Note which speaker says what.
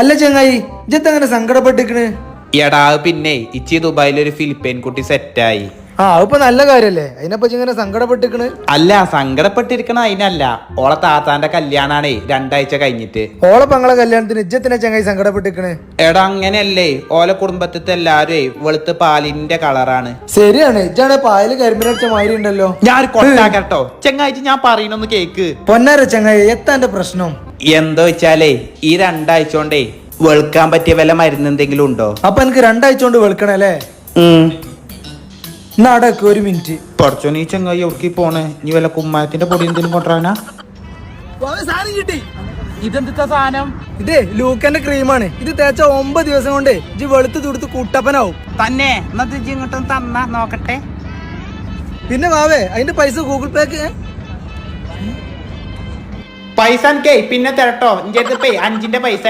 Speaker 1: അല്ല ചങ്ങായി ഇജ്ജത്ത് അങ്ങനെ സങ്കടപ്പെട്ടിക്കണ്?
Speaker 2: എടാ പിന്നെ ഇച്ചി ദുബായിലൊരു ഫിലിപ്പൈൻ കുട്ടി സെറ്റായി.
Speaker 1: ഇപ്പൊ നല്ല കാര്യല്ലേ, അതിനെപ്പറ്റി ഇങ്ങനെ സങ്കടപ്പെട്ടിക്കണ്?
Speaker 2: അല്ല, സങ്കടപ്പെട്ടിരിക്കണ അതിനല്ല, ഓളെ താത്താന്റെ കല്യാണാണേ 2 ആഴ്ച കഴിഞ്ഞിട്ട്.
Speaker 1: ഓളെ പങ്ങളെ കല്യാണത്തിന് ഇജ്ജത്തിനെ ചങ്ങായി സങ്കടപ്പെട്ടിക്കണ്?
Speaker 2: എടാ അങ്ങനെയല്ലേ, ഓലെ കുടുംബത്തിത്തെ എല്ലാരും വെളുത്ത് പാലിന്റെ കളറാണ്.
Speaker 1: ശരിയാണ്, ഇജ്ജാണ് പായല് കരിമ്പിനടിച്ച മാതിരി ഉണ്ടല്ലോ.
Speaker 2: ഞാൻ കൊട്ടാക്കട്ടോ ചെങ്ങായിട്ട്, ഞാൻ പറയണൊന്ന് കേക്ക്.
Speaker 1: പൊന്നാര ചങ്ങായി, എത്താന്റെ പ്രശ്നം?
Speaker 2: എന്തോ വെച്ചാലേ ഈ 2 ആഴ്ച കൊണ്ടേ വെളുക്കാൻ പറ്റിയ വല്ല മരുന്ന് എന്തെങ്കിലും ഉണ്ടോ?
Speaker 1: അപ്പൊ എനിക്ക് 2 ആഴ്ച കൊണ്ട് വെളുക്കണല്ലേ? നടക്ക് ഒരു മിനിറ്റ്.
Speaker 2: കുറച്ചോ നീ ചെങ്ങായി എവിടേക്ക് പോണേ? നീ വല്ല കുമ്മായത്തിന്റെ പൊടി എന്തെങ്കിലും കൊണ്ടുവരാനാ?
Speaker 3: ഇതെന്താ സാധനം?
Speaker 1: ഇതേ ലൂക്കന്റെ ക്രീമാണ്. ഇത് തേച്ച 9 ദിവസം കൊണ്ട് ഇജ്ജ് വെളുത്ത് തുടുത്ത് കുട്ടപ്പനാവും
Speaker 3: തന്നെ. എന്നിട്ട് ഇങ്ങോട്ടൊന്ന് തന്നാ നോക്കട്ടെ.
Speaker 1: പിന്നെ വാവേ അതിന്റെ പൈസ ഗൂഗിൾ പേക്ക്.
Speaker 2: പൈസ പിന്നെ തരട്ടോ. 5ന്റെ പൈസ